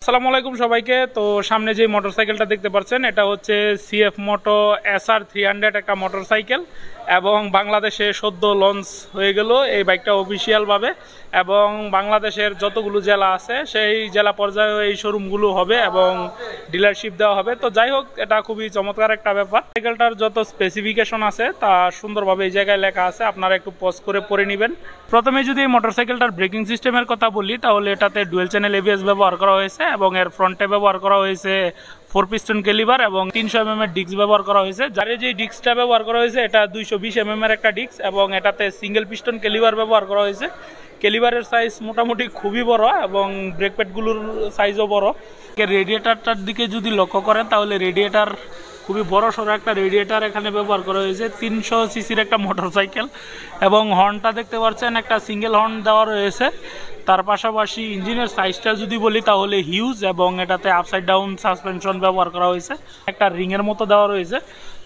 আসসালামু আলাইকুম সবাইকে। তো সামনে যে মোটরসাইকেলটা দেখতে পাচ্ছেন এটা হচ্ছে সিএফ মোটো SR 300 একটা মোটরসাইকেল এবং বাংলাদেশে সদ্য লঞ্চ হয়ে গেল এই বাইকটা অফিসিয়ালভাবে এবং বাংলাদেশের যতগুলো জেলা আছে সেই জেলা পর্যায়ে এই শোরুমগুলো হবে এবং ডিলারশিপ দেওয়া হবে। তো যাই হোক, এটা খুবই চমৎকার একটা ব্যাপার। সাইকেলটার যত স্পেসিফিকেশন আছে তা সুন্দরভাবে এই জায়গায় লেখা আছে, আপনারা একটু পজ করে পড়ে নেবেন। প্রথমে যদি এই মোটরসাইকেলটার ব্রেকিং সিস্টেমের কথা বলি তাহলে এটাতে ডুয়েল চ্যানেল ABS ব্যবহার করা হয়েছে এবং এর ফ্রন্টে ব্যবহার করা হয়েছে 4 পিস্টন ক্যালিবার এবং 300 mm এর ডিস্ক ব্যবহার করা হয়েছে। যার যে ডিস্কটা ব্যবহার করা হয়েছে এটা 220 mm এর একটা ডিস্ক এবং এটাতে সিঙ্গেল পিস্টন ক্যালিবার ব্যবহার করা হয়েছে। ক্যালিবারের সাইজ মোটামুটি খুবই বড় এবং ব্রেক প্যাডগুলোর সাইজও বড়। রেডিয়েটারটার দিকে যদি লক্ষ্য করেন তাহলে রেডিয়েটার খুবই বড় সড়ো একটা রেডিয়েটার এখানে ব্যবহার করা হয়েছে। 300 সিসির একটা মোটরসাইকেল এবং হর্নটা দেখতে পাচ্ছেন একটা সিঙ্গেল হর্ন দেওয়া রয়েছে। তার পাশাপাশি ইঞ্জিনের সাইজটা যদি বলি তাহলে হিউজ এবং এটাতে আপসাইড ডাউন সাসপেনশন ব্যবহার করা হয়েছে, একটা রিংয়ের মতো দেওয়া রয়েছে।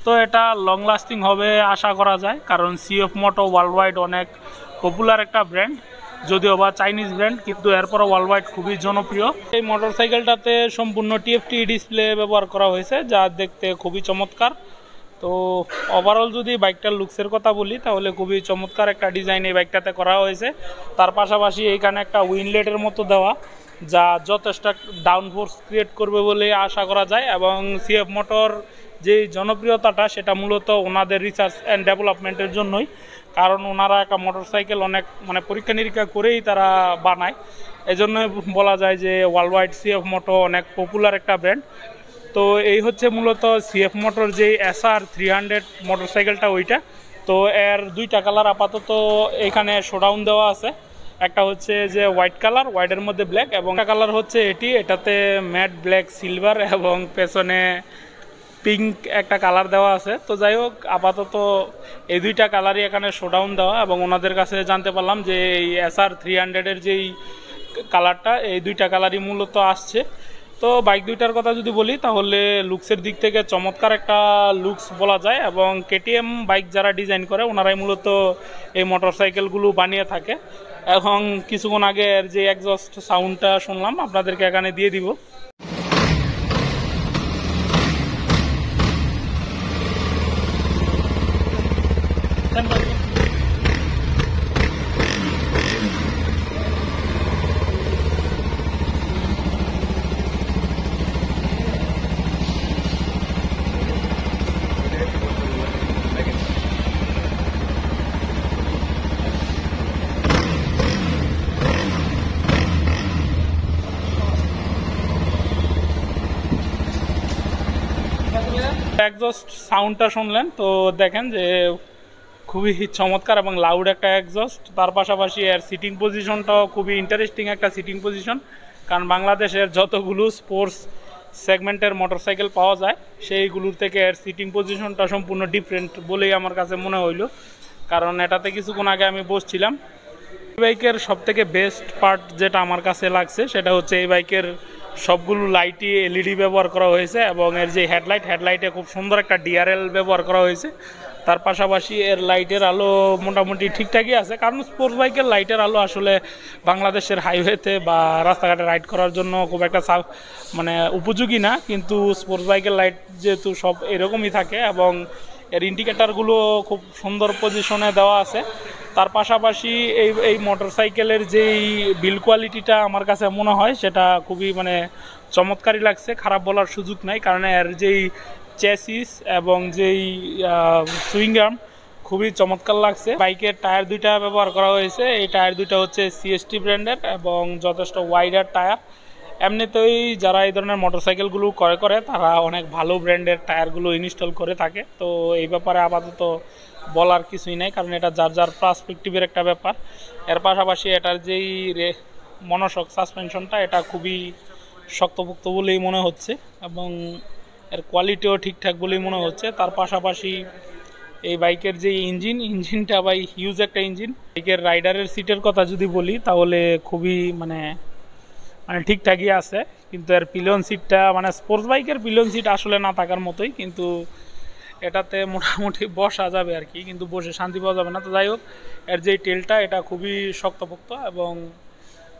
তো এটা লং লাস্টিং হবে আশা করা যায়, কারণ সিএফ মোটো ওয়ার্ল্ড ওয়াইড অনেক পপুলার একটা ব্র্যান্ড, যদিও বা চাইনিজ ব্র্যান্ড, কিন্তু এরপরও ওয়ার্ল্ড ওয়াইড খুবই জনপ্রিয়। এই মোটরসাইকেলটাতে সম্পূর্ণ TFT ডিসপ্লে ব্যবহার করা হয়েছে যা দেখতে খুবই চমৎকার। তো ওভারঅল যদি বাইকটার লুকসের কথা বলি তাহলে খুবই চমৎকার একটা ডিজাইন এই বাইকটাতে করা হয়েছে। তার পাশাপাশি এইখানে একটা উইনলেটের মতো দেওয়া যা যথেষ্ট ডাউন ফোর্স ক্রিয়েট করবে বলে আশা করা যায় এবং সিএফ মোটর যে জনপ্রিয়তাটা সেটা মূলত ওনাদের রিসার্চ অ্যান্ড ডেভেলপমেন্টের জন্যই, কারণ ওনারা একটা মোটরসাইকেল অনেক পরীক্ষা নিরীক্ষা করেই তারা বানায়। এজন্যই বলা যায় যে ওয়ার্ল্ড ওয়াইড সিএফ মোটো অনেক পপুলার একটা ব্র্যান্ড। তো এই হচ্ছে মূলত সিএফ মোটর যে SR 300 মোটরসাইকেলটা ওইটা। তো এর দুইটা কালার আপাতত এখানে শোডাউন দেওয়া আছে, একটা হচ্ছে যে হোয়াইট কালার, হোয়াইটের মধ্যে ব্ল্যাক, এবং একটা কালার হচ্ছে এটাতে ম্যাট ব্ল্যাক সিলভার এবং পেছনে পিঙ্ক একটা কালার দেওয়া আছে। তো যাই হোক, আপাতত এই দুইটা কালারই এখানে শোডাউন দেওয়া এবং ওনাদের কাছে জানতে পারলাম যে এই SR 300 এর যেই কালারটা এই দুইটা কালারই মূলত আসছে। তো বাইক দুইটার কথা যদি বলি তাহলে লুকসের দিক থেকে চমৎকার একটা লুকস বলা যায় এবং KTM বাইক যারা ডিজাইন করে ওনারাই মূলত এই মোটরসাইকেলগুলো বানিয়ে থাকে। এখন কিছুক্ষণ আগে এর যে এক্সস্ট সাউন্ডটা শুনলাম আপনাদেরকে এখানে দিয়ে দিব। এক্সস্ট সাউন্ডটা শুনলেন, তো দেখেন যে খুবই চমৎকার এবং লাউড একটা এক্সস্ট। তার পাশাপাশি এর সিটিং পজিশনটাও খুবই ইন্টারেস্টিং একটা সিটিং পজিশন, কারণ বাংলাদেশের যতগুলো স্পোর্টস সেগমেন্টের মোটরসাইকেল পাওয়া যায় সেইগুলোর থেকে এর সিটিং পজিশনটা সম্পূর্ণ ডিফারেন্ট বলেই আমার কাছে মনে হইল, কারণ এটাতে কিছুক্ষণ আগে আমি বসছিলাম। এই বাইকের সবথেকে বেস্ট পার্ট যেটা আমার কাছে লাগছে সেটা হচ্ছে এই বাইকের সবগুলো লাইটই LED ব্যবহার করা হয়েছে এবং এর যে হেডলাইটে খুব সুন্দর একটা DRL ব্যবহার করা হয়েছে। তার পাশাপাশি এর লাইটের আলো মোটামুটি ঠিকঠাকই আছে, কারণ স্পোর্টস বাইকের লাইটের আলো আসলে বাংলাদেশের হাইওয়েতে বা রাস্তাঘাটে রাইড করার জন্য খুব একটা উপযোগী না, কিন্তু স্পোর্টস বাইকের লাইট যেহেতু সব এরকমই থাকে এবং এর ইন্ডিকেটারগুলো খুব সুন্দর পজিশনে দেওয়া আছে। তার পাশাপাশি এই মোটরসাইকেলের যেই বিল কোয়ালিটিটা আমার কাছে মনে হয় সেটা খুবই চমৎকারই লাগছে, খারাপ বলার সুযোগ নাই, কারণ এর যেই চ্যাসিস এবং যেই সুইং আর্ম খুবই চমৎকার লাগছে। বাইকের টায়ার দুইটা ব্যবহার করা হয়েছে, এই টায়ার দুইটা হচ্ছে CST ব্র্যান্ডের এবং যথেষ্ট ওয়াইডার টায়ার। এমনিতেই যারা এই ধরনের মোটরসাইকেলগুলো ক্রয় করে তারা অনেক ভালো ব্র্যান্ডের টায়ারগুলো ইনস্টল করে থাকে। তো এই ব্যাপারে আপাতত বলার কিছুই নাই, কারণ এটা যার যার পার্সপেক্টিভের একটা ব্যাপার। এর পাশাপাশি এটার যেই মনোশক সাসপেনশনটা এটা খুবই শক্তপোক্ত বলেই মনে হচ্ছে এবং এর কোয়ালিটিও ঠিকঠাক বলেই মনে হচ্ছে। তার পাশাপাশি এই বাইকের যে ইঞ্জিনটা ভাই হিউজ একটা ইঞ্জিন। বাইকের রাইডারের সিটের কথা যদি বলি তাহলে খুবই ঠিকঠাকই আছে, কিন্তু এর পিলিয়ন সিটটা স্পোর্টস বাইকের পিলিয়ন সিট আসলে না থাকার মতোই, কিন্তু এটাতে মোটামুটি বসা যাবে আর কি, কিন্তু বসে শান্তি পাওয়া যাবে না। তো যাই হোক, এর যে টেলটা এটা খুবই শক্তপোক্ত এবং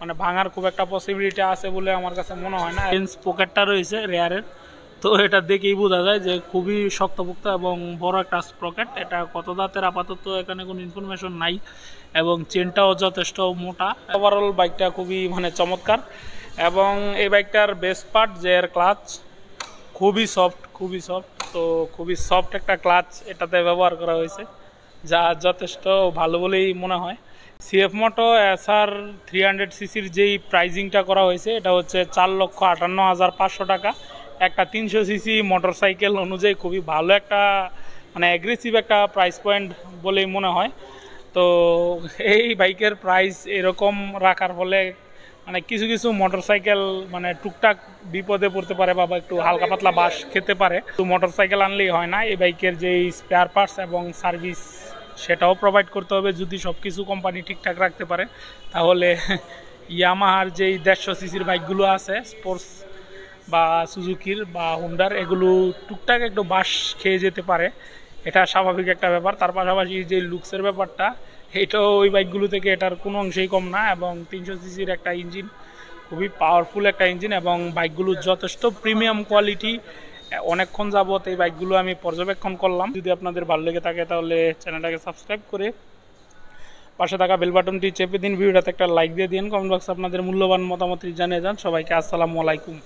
মানে ভাঙার খুব একটা পসিবিলিটি আছে বলে আমার কাছে মনে হয় না। লেন্স পকেটটা রয়েছে রেয়ারের, তো এটা দেখেই বোঝা যায় যে খুবই শক্তপোক্ত এবং বড় একটা স্প্রকেট। এটা কত দাঁতের আপাতত এখানে কোনো ইনফরমেশন নাই, এবং চেনটাও যথেষ্ট মোটা। ওভারঅল বাইকটা খুবই মানে চমৎকার, এবং এই বাইকটার বেস্ট পার্ট যে এর ক্লাচ খুবই সফট, তো খুবই সফট একটা ক্লাচ এটাতে ব্যবহার করা হয়েছে, যা যথেষ্ট ভালো বলেই মনে হয়। সিএফ মোটো এসআর 300 সিসির যেই প্রাইজিংটা করা হয়েছে এটা হচ্ছে 4,58,500 টাকা। একটা 300 সিসি মোটরসাইকেল অনুযায়ী খুবই ভালো একটা মানে অ্যাগ্রেসিভ একটা প্রাইস পয়েন্ট বলেই মনে হয়। তো এই বাইকের প্রাইস এরকম রাখার ফলে মানে কিছু কিছু মোটরসাইকেল মানে টুকটাক বিপদে পড়তে পারে বা একটু হালকা পাতলা বাস খেতে পারে। তো মোটরসাইকেল আনলেই হয় না, এই বাইকের যেই স্পেয়ার পার্টস এবং সার্ভিস সেটাও প্রোভাইড করতে হবে। যদি সব কিছু কোম্পানি ঠিকঠাক রাখতে পারে তাহলে ইয়ামাহার যেই 150 সিসির বাইকগুলো আছে স্পোর্টস বা সুজুকির বা হুন্ডার, এগুলো টুকটাক একটু বাস খেয়ে যেতে পারে, এটা স্বাভাবিক একটা ব্যাপার। তার পাশাপাশি যে লুকসের ব্যাপারটা, এটাও ওই বাইকগুলো থেকে এটার কোনো অংশেই কম না, এবং 300 সিসির একটা ইঞ্জিন, খুবই পাওয়ারফুল একটা ইঞ্জিন, এবং বাইকগুলো যথেষ্ট প্রিমিয়াম কোয়ালিটি। অনেকক্ষণ যাবত এই বাইকগুলো আমি পর্যবেক্ষণ করলাম। যদি আপনাদের ভালো লেগে থাকে তাহলে চ্যানেলটাকে সাবস্ক্রাইব করে পাশে থাকা বেল বাটনটি চেপে দিন, ভিডিওটাতে একটা লাইক দিয়ে দিন, কমেন্ট বক্সে আপনাদের মূল্যবান মতামত জানিয়ে যান। সবাইকে আসসালামু আলাইকুম।